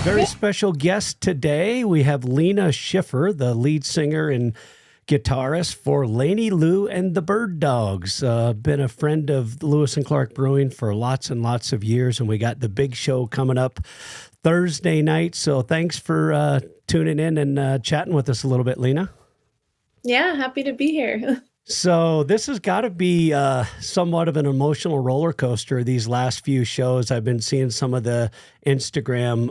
Very special guest today. We have Lena Schiffer, the lead singer and guitarist for Laney, Lou, and the Bird Dogs. Been a friend of Lewis and Clark Brewing for lots and lots of years, and we got the big show coming up Thursday night. So thanks for tuning in and chatting with us a little bit, Lena. Yeah, happy to be here. So this has got to be somewhat of an emotional roller coaster. These last few shows, I've been seeing some of the Instagram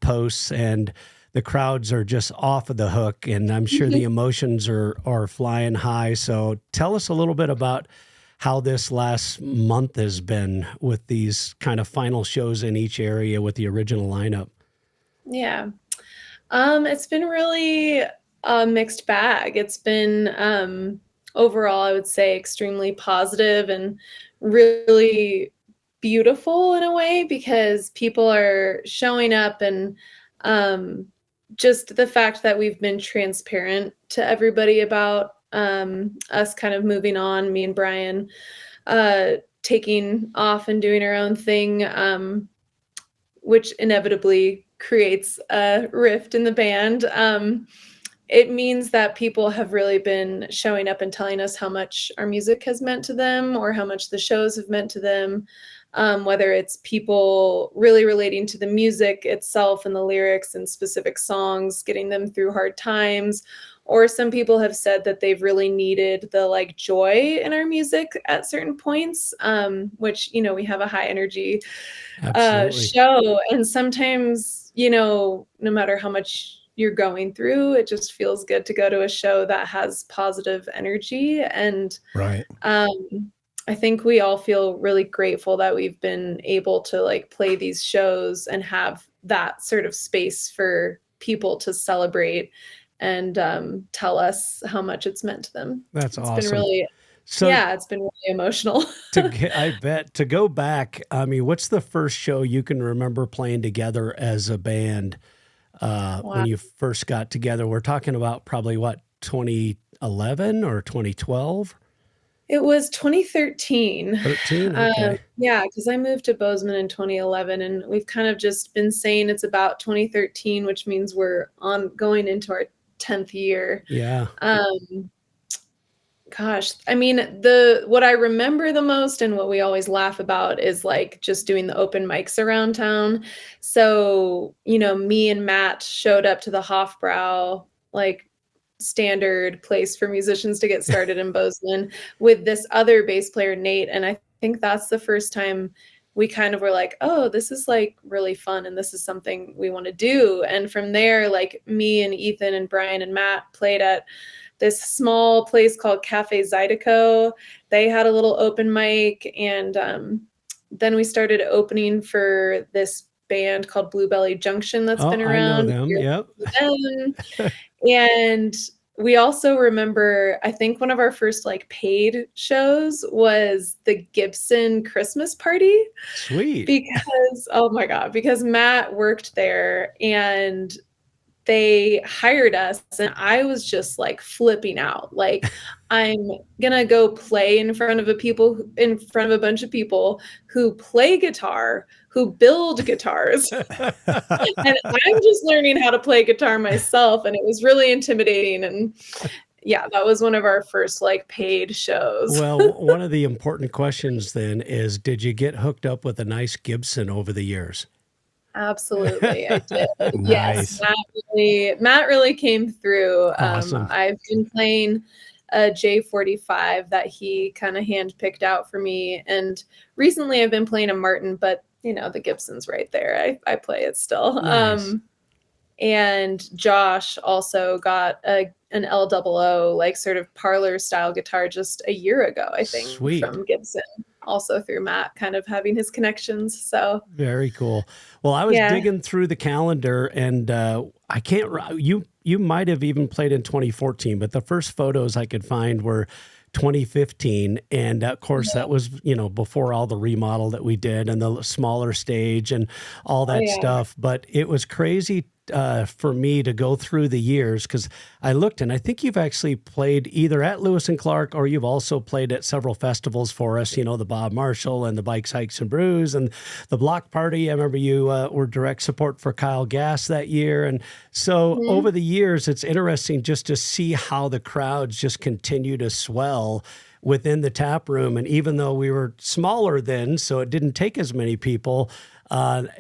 posts, and the crowds are just off of the hook. And I'm sure the emotions are flying high. So tell us a little bit about how this last month has been with these kind of final shows in each area with the original lineup. Yeah. It's been really a mixed bag. It's been overall, I would say, extremely positive and really beautiful in a way, because people are showing up, and just the fact that we've been transparent to everybody about us kind of moving on, me and Brian taking off and doing our own thing, which inevitably creates a rift in the band. It means that people have really been showing up and telling us how much our music has meant to them, or how much the shows have meant to them, whether it's people really relating to the music itself and the lyrics and specific songs, getting them through hard times, or some people have said that they've really needed the like joy in our music at certain points, which, you know, we have a high energy show. And sometimes, you know, no matter how much you're going through, it just feels good to go to a show that has positive energy. And I think we all feel really grateful that we've been able to like play these shows and have that sort of space for people to celebrate and tell us how much it's meant to them. That's awesome. Been really, it's been really emotional. I bet. To go back, I mean, what's the first show you can remember playing together as a band? When you first got together? We're talking about probably what, 2011 or 2012? It was 2013. 13? Okay. Yeah, because I moved to Bozeman in 2011, and we've kind of just been saying it's about 2013, which means we're going into our 10th year. Yeah. Gosh, I mean, what I remember the most and what we always laugh about is like just doing the open mics around town. So, you know, me and Matt showed up to the Hofbrau, like standard place for musicians to get started in Bozeman, with this other bass player, Nate. And I think that's the first time we kind of were like, oh, this is like really fun, and this is something we want to do. And from there, like me and Ethan and Brian and Matt played at this small place called Cafe Zydeco. They had a little open mic, and then we started opening for this band called Bluebelly Junction that's been around. I know them. Yep. And we also remember, I think one of our first like paid shows was the Gibson Christmas party. Sweet. Because, oh my God, because Matt worked there and they hired us, and I was just like flipping out. Like, I'm gonna go play in front of a bunch of people who play guitar, who build guitars. And I'm just learning how to play guitar myself. And it was really intimidating. And yeah, that was one of our first like paid shows. Well, one of the important questions then is, did you get hooked up with a nice Gibson over the years? Absolutely, I did. Nice. Yes, Matt really came through. Awesome. I've been playing a J45 that he kind of handpicked out for me, and recently I've been playing a Martin, but you know, the Gibson's right there. I play it still. Nice. And Josh also got an LOO, like sort of parlor style guitar just a year ago, I think. Sweet. From Gibson, also through Matt kind of having his connections. So very cool. Well, I was digging through the calendar, and I can't, you might have even played in 2014, but the first photos I could find were 2015. And of course, that was, before all the remodel that we did and the smaller stage and all Oh that yeah. stuff. But it was crazy for me to go through the years because I looked and I think you've actually played either at Lewis and Clark or you've also played at several festivals for us, the Bob Marshall and the Bikes, Hikes, and Brews and the Block Party. I remember you were direct support for Kyle Gass that year. And so Mhm. over the years, it's interesting just to see how the crowds just continue to swell within the tap room. And even though we were smaller then, so it didn't take as many people,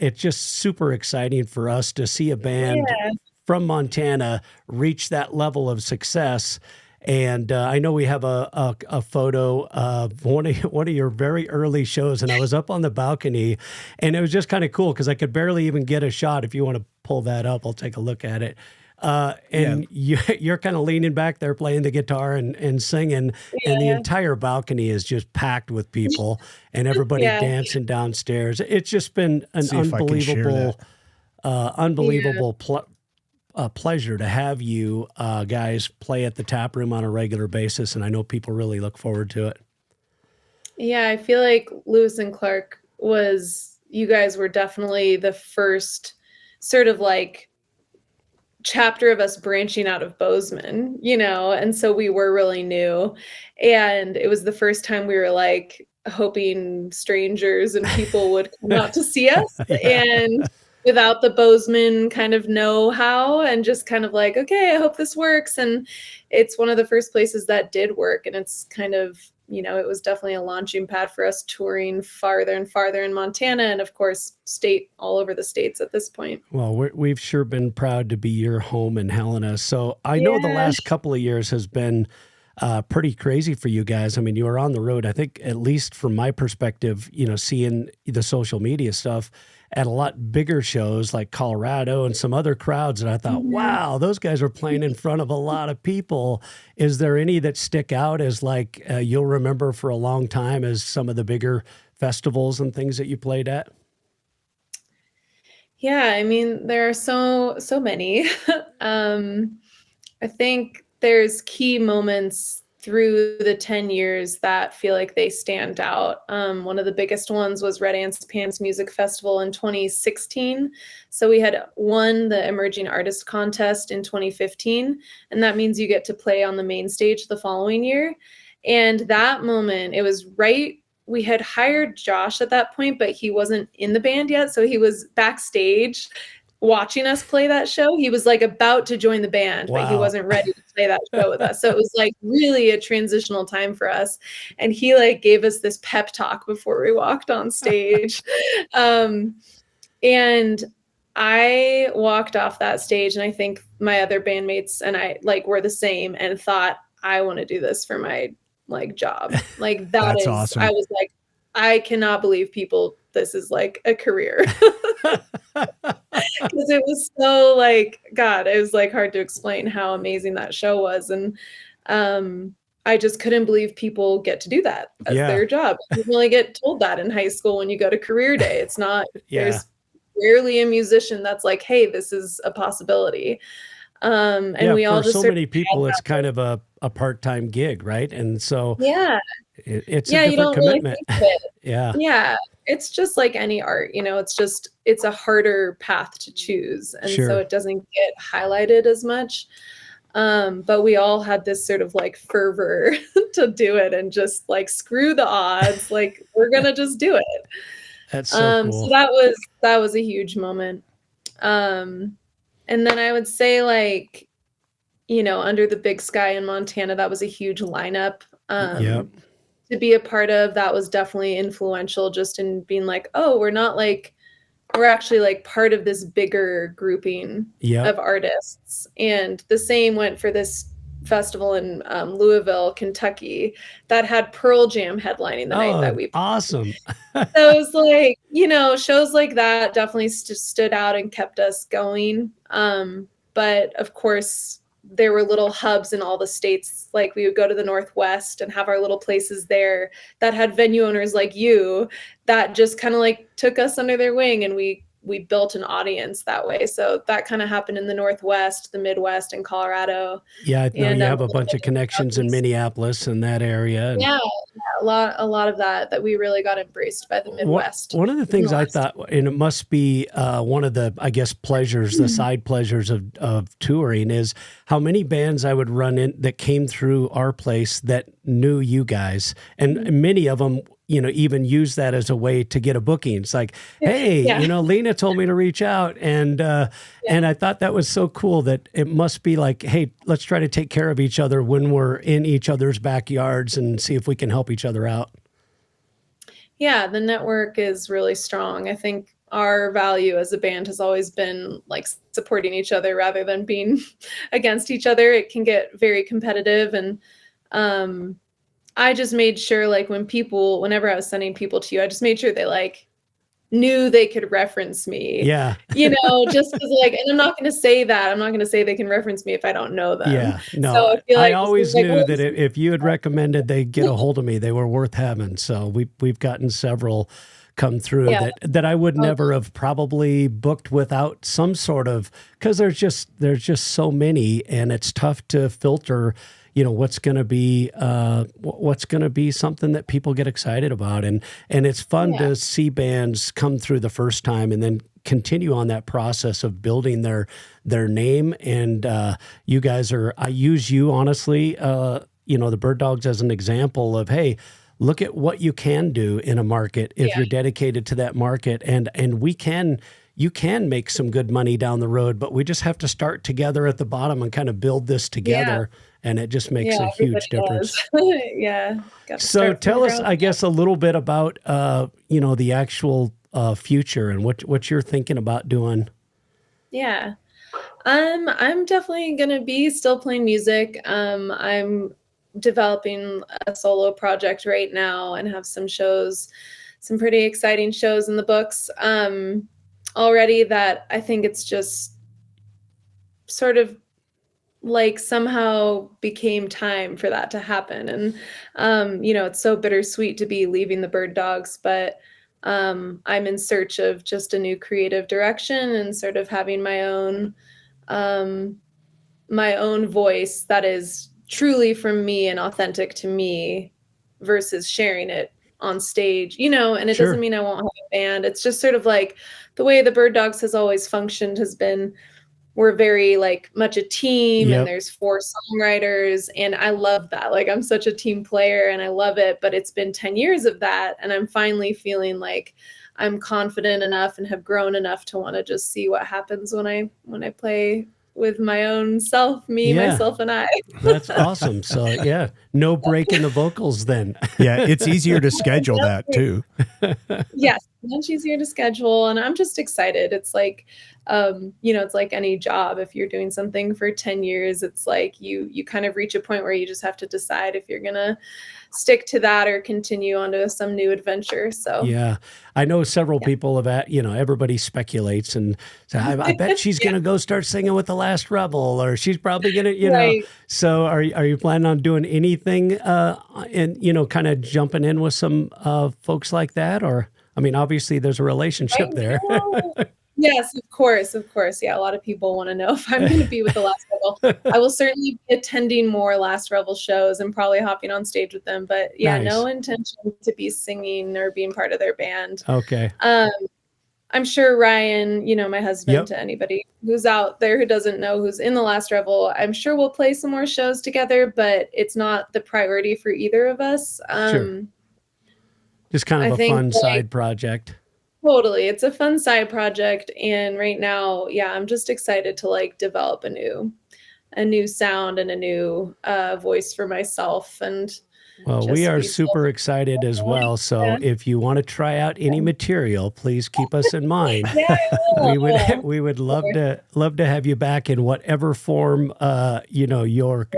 it's just super exciting for us to see a band Yeah. from Montana reach that level of success. And I know we have a photo of one of your very early shows, and I was up on the balcony, and it was just kind of cool because I could barely even get a shot. If you want to pull that up, I'll take a look at it. Yeah. And you're kind of leaning back there playing the guitar and singing, and the Yeah. entire balcony is just packed with people and everybody Yeah. dancing downstairs. It's just been an See if I can share that. Yeah. unbelievable pleasure to have you guys play at the tap room on a regular basis, and I know people really look forward to it. Yeah, I feel like Lewis and Clark you guys were definitely the first sort of like chapter of us branching out of Bozeman, and so we were really new. And it was the first time we were like hoping strangers and people would come out to see us. Yeah. And without the Bozeman kind of know-how and just kind of like, okay, I hope this works. And it's one of the first places that did work. And it's kind of, it was definitely a launching pad for us touring farther and farther in Montana and of course all over the states at this point. Well, we've sure been proud to be your home in Helena. So I know the Yeah. last couple of years has been pretty crazy for you guys. I mean, you were on the road, I think, at least from my perspective, seeing the social media stuff at a lot bigger shows like Colorado and some other crowds. And I thought, Mhm. wow, those guys are playing in front of a lot of people. Is there any that stick out as like you'll remember for a long time as some of the bigger festivals and things that you played at? Yeah, I mean, there are so many. Um, I think there's key moments through the 10 years that feel like they stand out. One of the biggest ones was Red Ants Pans Music Festival in 2016. So we had won the Emerging Artist Contest in 2015, and that means you get to play on the main stage the following year. And that moment, it was right we had hired Josh at that point, but he wasn't in the band yet. So he was backstage watching us play that show. He was like about to join the band, but he Wow. wasn't ready to play that show with us. So it was like really a transitional time for us. And he like gave us this pep talk before we walked on stage. And I walked off that stage, and I think my other bandmates and I like were the same and thought, I want to do this for my like job. Like That's I awesome. was like, I cannot believe this is like a career. Because it was so like, God, it was like hard to explain how amazing that show was. And I just couldn't believe people get to do that as Yeah. their job. You really get told that in high school when you go to career day. It's not, Yeah. there's rarely a musician that's like, hey, this is a possibility. And Yeah. we all For just so sort of many had people, it's that. kind of a part-time gig, right? And so Yeah. it's a Yeah. You different don't really commitment. think of it. Yeah. Yeah, it's just like any art, it's a harder path to choose. And so Sure. it doesn't get highlighted as much. But we all had this sort of like fervor to do it and just like screw the odds, like we're gonna just do it. That's so So cool. that was a huge moment. And then I would say like, Under the Big Sky in Montana, that was a huge lineup. Yep. To be a part of, that was definitely influential just in being like, oh, we're actually like part of this bigger grouping Yep. of artists. And the same went for this festival in Louisville, Kentucky, that had Pearl Jam headlining the night that Oh, we. awesome. So it was like, shows like that definitely stood out and kept us going. But of course, there were little hubs in all the states. Like we would go to the Northwest and have our little places there that had venue owners like you that just kind of like took us under their wing, and we we built an audience that way. So that kind of happened in the Northwest, the Midwest, and Colorado. Yeah, I know And you have a bunch of connections in Minneapolis and that area. And yeah, a lot of that we really got embraced by the Midwest. one of the things I thought, and it must be one of the, I guess, pleasures, the side pleasures of touring, is how many bands I would run in that came through our place that knew you guys, and many of them, you know, even use that as a way to get a booking. It's like, hey, you know, Lena told me to reach out. And I thought that was so cool that it must be like, hey, let's try to take care of each other when we're in each other's backyards and see if we can help each other out. Yeah, the network is really strong. I think our value as a band has always been like supporting each other rather than being against each other. It can get very competitive, and I just made sure, like, whenever I was sending people to you, I just made sure they like knew they could reference me. Yeah. You know, just because, like, and I'm not going to say that. I'm not going to say they can reference me if I don't know them. Yeah. No, so I, feel like I always knew that if you had recommended they get a hold of me, they were worth having. So we've gotten several come through that I would never have probably booked without some sort of, because there's just so many, and it's tough to filter, you know, what's going to be something that people get excited about. And it's fun to see bands come through the first time and then continue on that process of building their name. And you guys I use you honestly, you know, the Bird Dogs as an example of, hey, look at what you can do in a market if you're dedicated to that market. And you can make some good money down the road, but we just have to start together at the bottom and kind of build this together. And it just makes a huge difference. So tell us, I guess, a little bit about, you know, the actual future and what you're thinking about doing. Yeah. I'm definitely going to be still playing music. I'm developing a solo project right now and have some pretty exciting shows in the books already that I think it's just sort of like somehow became time for that to happen. And, you know, it's so bittersweet to be leaving the Bird Dogs, but I'm in search of just a new creative direction and sort of having my own voice that is truly from me and authentic to me versus sharing it on stage, you know. And it doesn't mean I won't have a band. It's just sort of like the way the Bird Dogs has always functioned has been, we're very like much a team, and there's 4 songwriters, and I love that. Like, I'm such a team player and I love it, but it's been 10 years of that, and I'm finally feeling like I'm confident enough and have grown enough to want to just see what happens when I play with my own self, myself, and I. That's awesome. So no break in the vocals then. Yeah, it's easier to schedule that too. Yes, much easier to schedule, and I'm just excited. It's like, you know, it's like any job. If you're doing something for 10 years, it's like you kind of reach a point where you just have to decide if you're gonna stick to that or continue on to some new adventure. So yeah, I know several people have, you know, everybody speculates and say, I bet she's going to go start singing with The Last Rebel, or she's probably going to, you know. So are you planning on doing anything and, you know, kind of jumping in with some folks like that? Or, I mean, obviously there's a relationship there. Yes, of course. Yeah, a lot of people want to know if I'm going to be with The Last Rebel. I will certainly be attending more Last Rebel shows and probably hopping on stage with them. But yeah, no intention to be singing or being part of their band. Okay. I'm sure Ryan, you know, my husband, to anybody who's out there who doesn't know who's in The Last Rebel, I'm sure we'll play some more shows together, but it's not the priority for either of us. Just kind of a fun side project. Totally. It's a fun side project. And right now, I'm just excited to like develop a new sound and a new voice for myself. And well, we are super excited as well. So if you want to try out any material, please keep us in mind. We would love to have you back in whatever form you know, your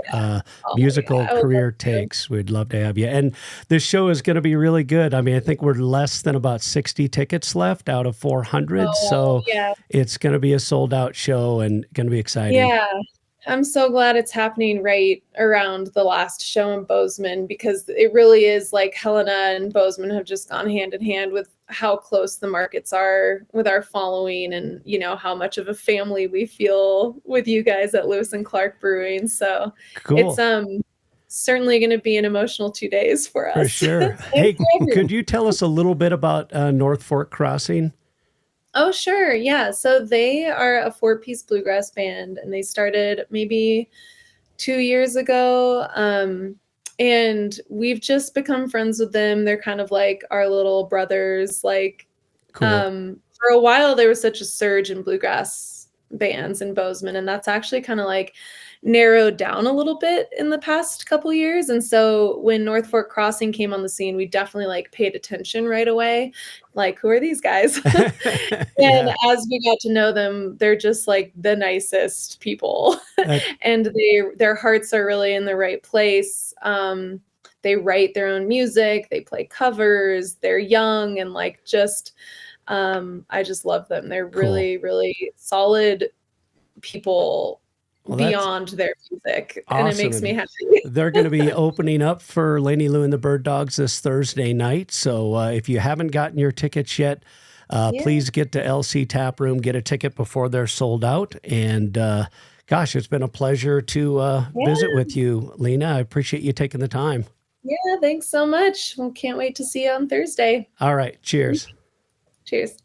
musical career takes. We'd love to have you. And this show is going to be really good. I mean, I think we're less than about 60 tickets left out of 400. So it's going to be a sold out show and going to be exciting. Yeah. I'm so glad it's happening right around the last show in Bozeman, because it really is like Helena and Bozeman have just gone hand in hand with how close the markets are with our following, and how much of a family we feel with you guys at Lewis and Clark Brewing. So it's Cool. certainly going to be an emotional 2 days for us. For sure. Hey, could you tell us a little bit about North Fork Crossing? Oh, sure. Yeah. So they are a 4-piece bluegrass band, and they started maybe 2 years ago. And we've just become friends with them. They're kind of like our little brothers. Like, Cool. for a while, there was such a surge in bluegrass bands in Bozeman, and that's actually kind of like narrowed down a little bit in the past couple years. And so when North Fork Crossing came on the scene, we definitely like paid attention right away. Like, who are these guys? And as we got to know them, they're just like the nicest people. And their hearts are really in the right place. They write their own music, they play covers, they're young, and like just I just love them. They're really, really solid people beyond their music. Awesome. And it makes me happy. They're going to be opening up for Laney, Lou and the Bird Dogs this Thursday night. So if you haven't gotten your tickets yet, please get to LC Taproom, get a ticket before they're sold out. And gosh, it's been a pleasure to visit with you, Lena. I appreciate you taking the time. Yeah, thanks so much. Well, can't wait to see you on Thursday. All right. Cheers. Cheers.